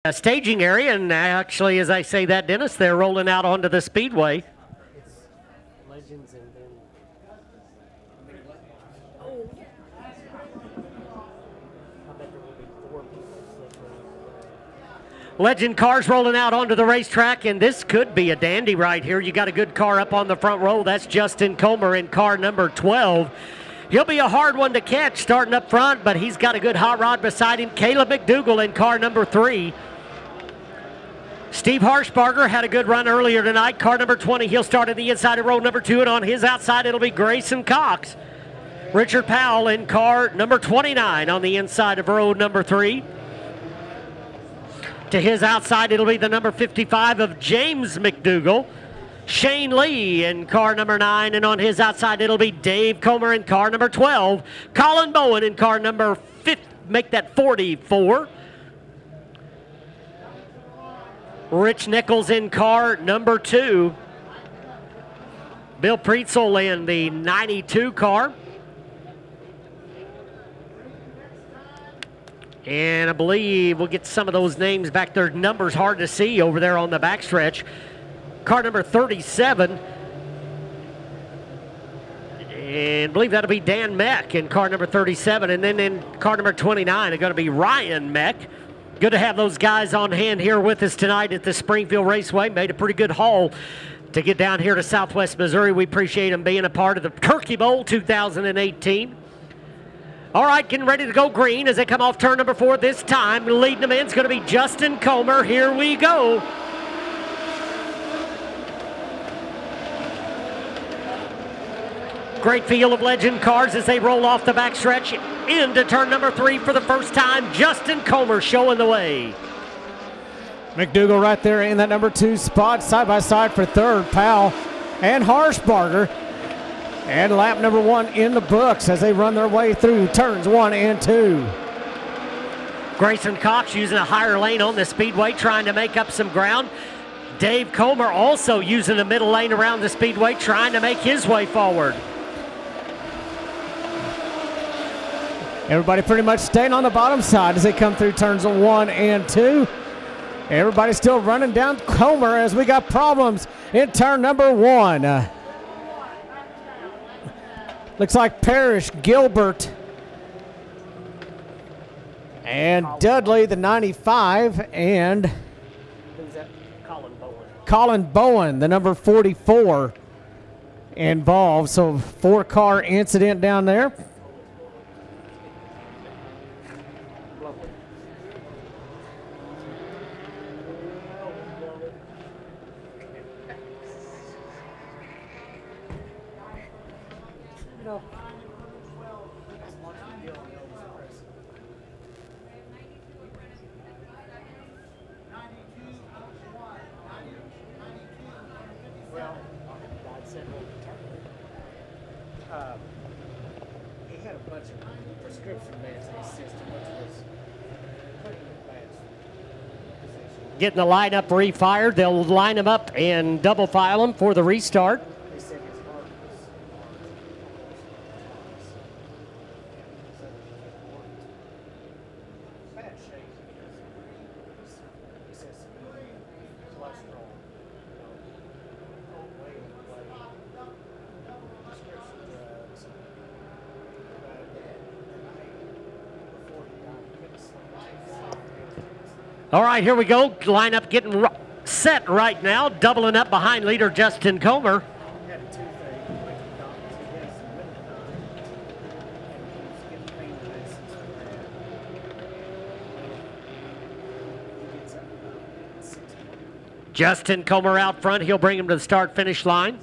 Staging area, and actually, as I say that, Dennis, they're rolling out onto the speedway. It's Legends and then. I bet there will be 4 people. Legend cars rolling out onto the racetrack, and this could be a dandy right here. You got a good car up on the front row. That's Justin Comer in car number 12. He'll be a hard one to catch starting up front, but he's got a good hot rod beside him. Caleb Mcdugle in car number 3. Steve Harshbarger had a good run earlier tonight. Car number 20, he'll start at the inside of row number 2, and on his outside, it'll be Grayson Cox. Richard Powell in car number 29 on the inside of row number 3. To his outside, it'll be the number 55 of James Mcdugle. Shane Lee in car number 9, and on his outside, it'll be Dave Comer in car number 12. Colin Bowen in car number 50, make that 44. Rich Nichols in car number 2. Bill Prietzel in the 92 car. And I believe we'll get some of those names back there. Numbers hard to see over there on the backstretch. Car number 37. And I believe that'll be Dan Mech in car number 37. And then in car number 29, it's going to be Ryan Mech. Good to have those guys on hand here with us tonight at the Springfield Raceway. Made a pretty good haul to get down here to Southwest Missouri. We appreciate them being a part of the Turkey Bowl 2018. All right, getting ready to go green as they come off turn number 4 this time. Leading them in is going to be Justin Comer. Here we go. Great field of Legend cars as they roll off the backstretch into turn number 3 for the first time. Justin Comer showing the way. McDougall right there in that number 2 spot, side by side for third. Powell and Harshbarger. And lap number 1 in the books as they run their way through turns 1 and 2. Grayson Cox using a higher lane on the speedway, trying to make up some ground. Dave Comer also using the middle lane around the speedway, trying to make his way forward. Everybody pretty much staying on the bottom side as they come through turns 1 and 2. Everybody still running down Comer as we got problems in turn number 1. Looks like Parrish, Gilbert, and Dudley, the 95, and Who's that? Colin Bowen. Colin Bowen, the number 44, involved. So 4-car incident down there. He had a bunch of prescription meds in his system, which was putting him in a bad position. Getting the lineup refired. They'll line them up and double file them for the restart. They said his heart was bad shape. He says cholesterol, way prescription drugs. All right, here we go. Lineup getting set right now. Doubling up behind leader Justin Comer. Had a toothache, went to the doctor 2 days in the middle of the night, and he was getting pain medicines for that. He gets up about 6 o'clock. Justin Comer out front. He'll bring him to the start-finish line.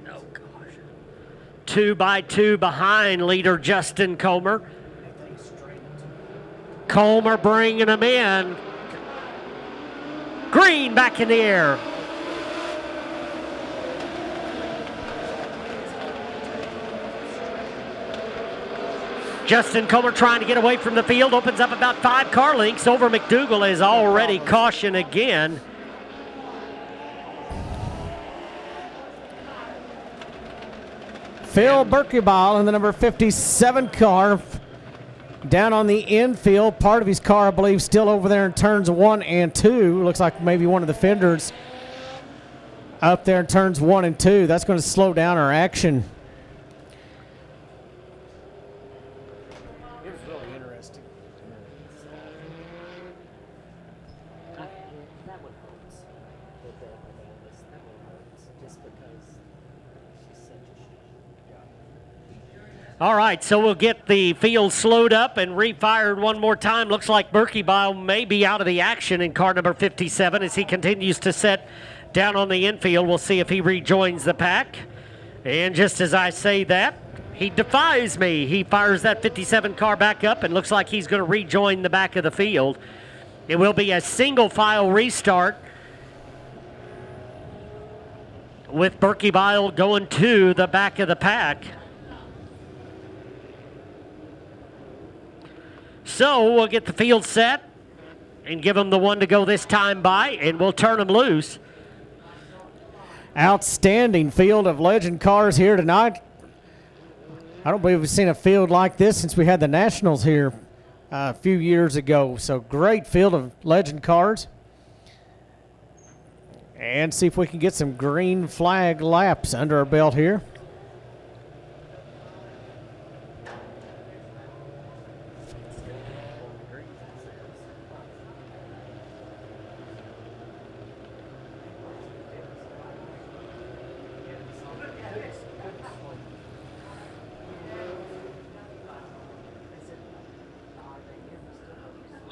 Oh, gosh. 2 by 2 behind leader Justin Comer. Comer bringing him in. Green back in the air. Justin Comer trying to get away from the field. Opens up about 5 car lengths over Mcdugle. Is already caution again. Phil Burkybile in the number 57 car. Down on the infield, part of his car, I believe, still over there in turns 1 and 2. Looks like maybe one of the fenders up there in turns 1 and 2. That's going to slow down our action. It was really interesting. That one hurts. That one hurts just because she's such a All right, so we'll get the field slowed up and refired one more time. Looks like Burkybile may be out of the action in car number 57 as he continues to set down on the infield. We'll see if he rejoins the pack. And just as I say that, he defies me. He fires that 57 car back up and looks like he's going to rejoin the back of the field. It will be a single file restart with Burkybile going to the back of the pack. So we'll get the field set and give them the one to go this time by, and we'll turn them loose. Outstanding field of legend cars here tonight. I don't believe we've seen a field like this since we had the Nationals here a few years ago. So great field of legend cars. And see if we can get some green flag laps under our belt here.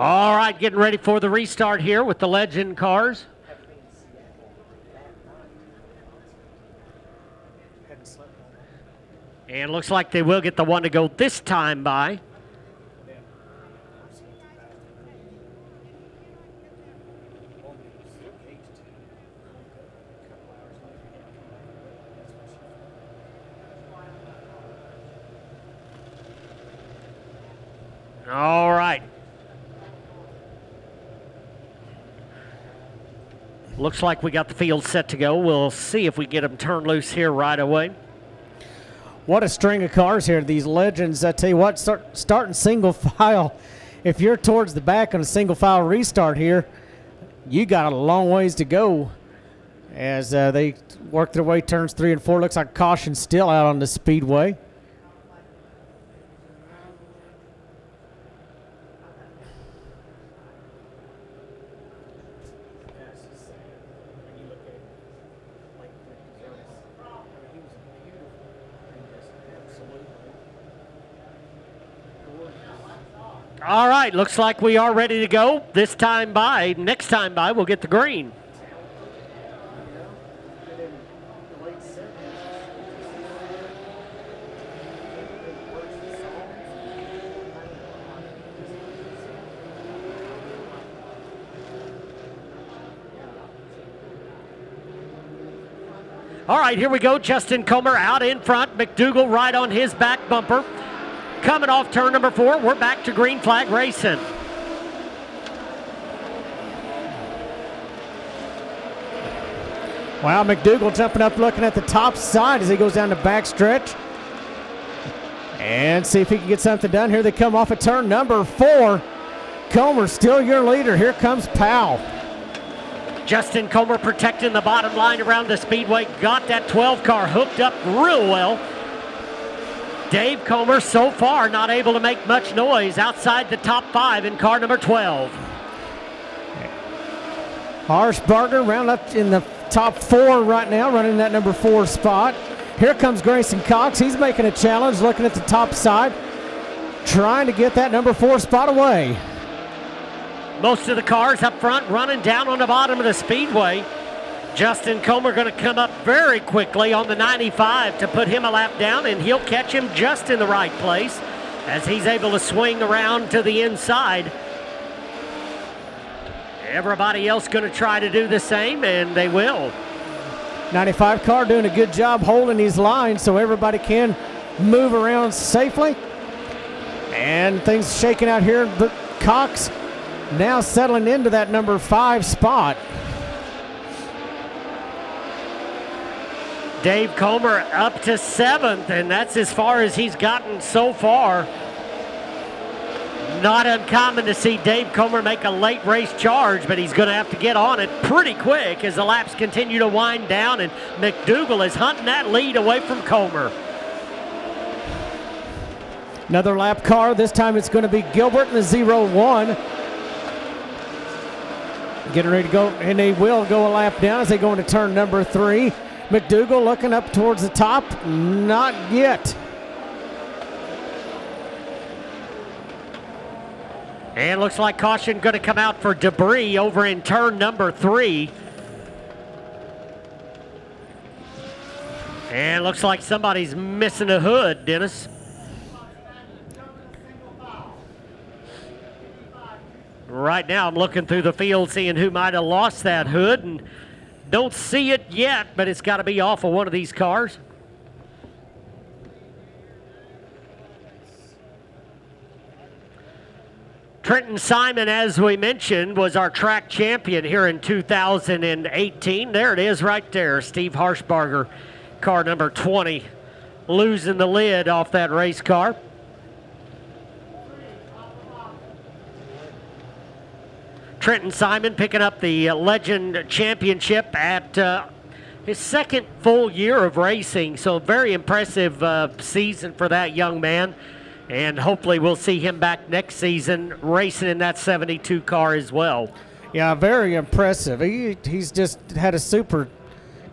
All right, getting ready for the restart here with the legend cars. And looks like they will get the one to go this time by. All right. Looks like we got the field set to go. We'll see if we get them turned loose here right away. What a string of cars here. These legends, I tell you what, starting single file. If you're towards the back on a single file restart here, you got a long ways to go as they work their way turns 3 and 4. Looks like caution still out on the speedway. All right, looks like we are ready to go. This time by, next time by, we'll get the green. All right, here we go. Justin Comer out in front. Mcdugle right on his back bumper. Coming off turn number 4, we're back to green flag racing. Wow, Mcdugle jumping up, looking at the top side as he goes down the back stretch. And see if he can get something done. Here they come off of turn number 4. Comer still your leader. Here comes Powell. Justin Comer protecting the bottom line around the speedway. Got that 12 car hooked up real well. Dave Comer so far not able to make much noise outside the top 5 in car number 12. Harshbarger round up in the top 4 right now, running that number 4 spot. Here comes Grayson Cox. He's making a challenge, looking at the top side, trying to get that number 4 spot away. Most of the cars up front running down on the bottom of the speedway. Justin Comer going to come up very quickly on the 95 to put him a lap down, and he'll catch him just in the right place as he's able to swing around to the inside. Everybody else going to try to do the same, and they will. 95 car doing a good job holding these lines so everybody can move around safely. And things shaking out here, but Cox now settling into that number 5 spot. Dave Comer up to 7th, and that's as far as he's gotten so far. Not uncommon to see Dave Comer make a late race charge, but he's going to have to get on it pretty quick as the laps continue to wind down, and Mcdugle is hunting that lead away from Comer. Another lap car. This time it's going to be Gilbert in the 0-1. Getting ready to go, and they will go a lap down as they go into turn number 3. Mcdugle looking up towards the top. Not yet. And looks like caution going to come out for debris over in turn number 3. And looks like somebody's missing a hood, Dennis. Right now I'm looking through the field seeing who might have lost that hood, and don't see it yet, but it's got to be off of one of these cars. Trenton Simon, as we mentioned, was our track champion here in 2018. There it is right there. Steve Harshbarger, car number 20, losing the lid off that race car. Trenton Simon picking up the Legend Championship at his second full year of racing. So very impressive season for that young man. And hopefully we'll see him back next season racing in that 72 car as well. Yeah, very impressive. He's just had a super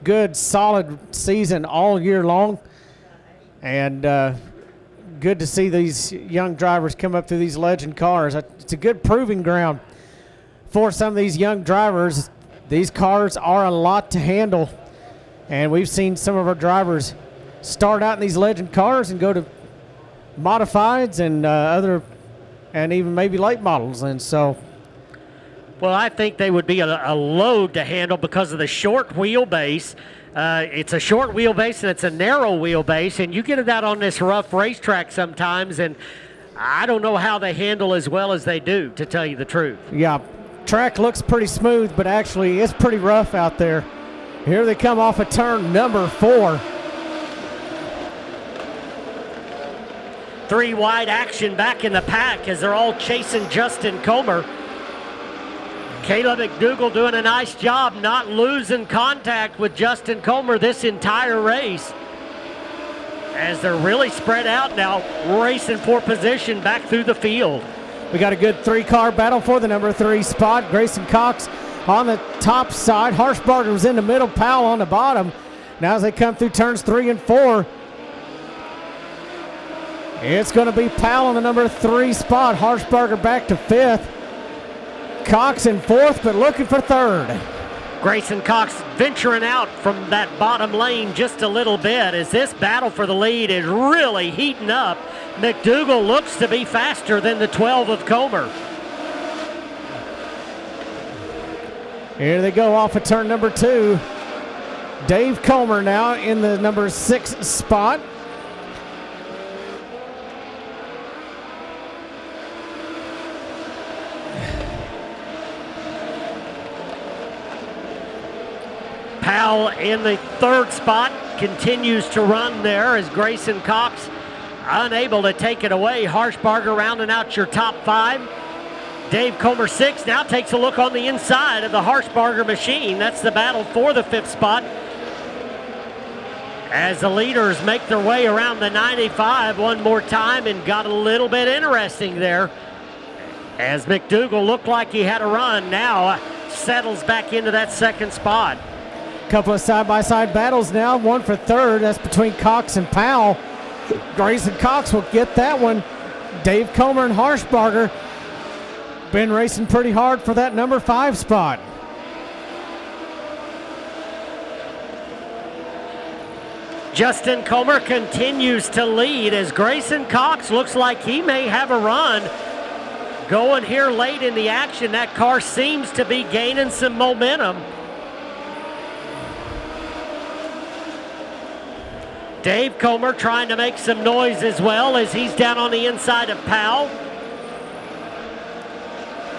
good, solid season all year long. And good to see these young drivers come up through these Legend cars. It's a good proving ground for some of these young drivers. These cars are a lot to handle. And we've seen some of our drivers start out in these Legend cars and go to modifieds and even maybe late models. And so, well, I think they would be a load to handle because of the short wheelbase. It's a short wheelbase and it's a narrow wheelbase, and you get it out on this rough racetrack sometimes, and I don't know how they handle as well as they do, to tell you the truth. Yeah, track looks pretty smooth, but actually it's pretty rough out there. Here they come off of turn number 4. 3 wide action back in the pack as they're all chasing Justin Comer. Caleb Mcdugle doing a nice job not losing contact with Justin Comer this entire race, as they're really spread out now, racing for position back through the field. We got a good 3-car battle for the number 3 spot. Grayson Cox on the top side. Harshbarger was in the middle, Powell on the bottom. Now as they come through turns 3 and 4, it's going to be Powell on the number 3 spot. Harshbarger back to 5th. Cox in 4th, but looking for 3rd. Grayson Cox venturing out from that bottom lane just a little bit as this battle for the lead is really heating up. Mcdugle looks to be faster than the 12 of Comer. Here they go off of turn number 2. Dave Comer now in the number 6 spot. Powell in the 3rd spot continues to run there as Grayson Cox unable to take it away. Harshbarger rounding out your top 5. Dave Comer 6 now takes a look on the inside of the Harshbarger machine. That's the battle for the 5th spot, as the leaders make their way around the 95 one more time, and got a little bit interesting there as Mcdugle looked like he had a run. Now settles back into that 2nd spot. Couple of side-by-side battles now, one for 3rd. That's between Cox and Powell. Grayson Cox will get that one. Dave Comer and Harshbarger been racing pretty hard for that number 5 spot. Justin Comer continues to lead as Grayson Cox looks like he may have a run going here late in the action. That car seems to be gaining some momentum. Dave Comer trying to make some noise as well as he's down on the inside of Powell.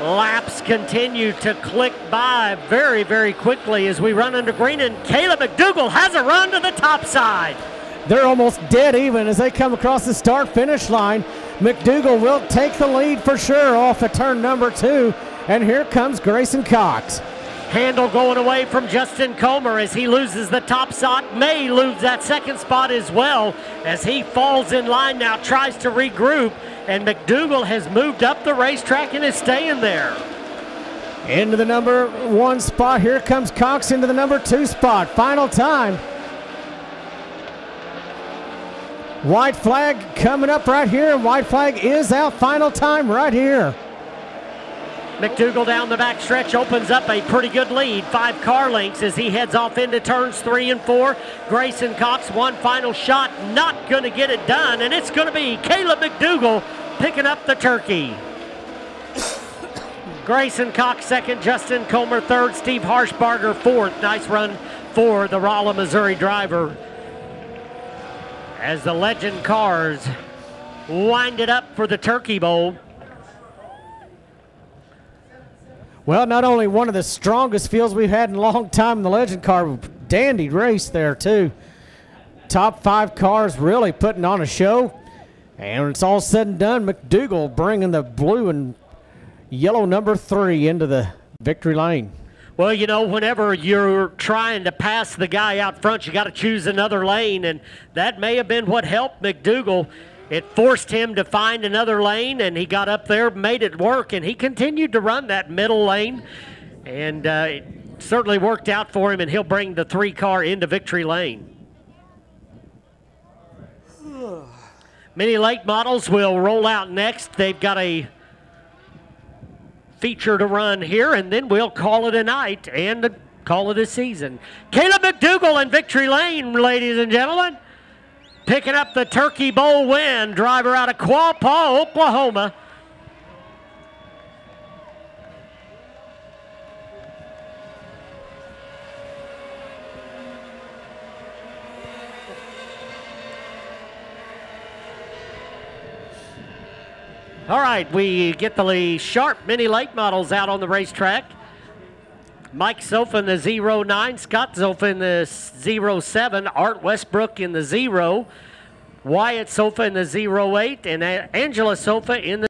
Laps continue to click by very, very quickly as we run into green, and Caleb Mcdugle has a run to the top side. They're almost dead even as they come across the start-finish line. Mcdugle will take the lead for sure off of turn number 2. And here comes Grayson Cox. Handle going away from Justin Comer as he loses the top spot. May lose that second spot as well as he falls in line now, tries to regroup, and Mcdugle has moved up the racetrack and is staying there. Into the number 1 spot. Here comes Cox into the number 2 spot. Final time. White flag coming up right here, and white flag is out. Final time right here. Mcdugle down the back stretch opens up a pretty good lead, 5 car lengths as he heads off into turns 3 and 4. Grayson Cox, one final shot, not going to get it done, and it's going to be Caleb Mcdugle picking up the turkey. Grayson Cox second, Justin Comer third, Steve Harshbarger fourth. Nice run for the Rolla, Missouri driver as the Legend cars wind it up for the Turkey Bowl. Well, not only one of the strongest fields we've had in a long time in the Legend car, dandy race there too. Top 5 cars really putting on a show. And when it's all said and done, Mcdugle bringing the blue and yellow number 3 into the victory lane. Well, you know, whenever you're trying to pass the guy out front, you got to choose another lane, and that may have been what helped Mcdugle. It forced him to find another lane, and he got up there, made it work, and he continued to run that middle lane, and it certainly worked out for him, and he'll bring the 3 car into victory lane. Mini late models will roll out next. They've got a feature to run here, and then we'll call it a night and call it a season. Caleb Mcdugle in victory lane, ladies and gentlemen. Picking up the Turkey Bowl win, driver out of Quapaw, Oklahoma. All right, we get the sharp mini late models out on the racetrack. Mike Sofa in the 09, Scott Sofa in the 07, Art Westbrook in the 0, Wyatt Sofa in the 08, and Angela Sofa in the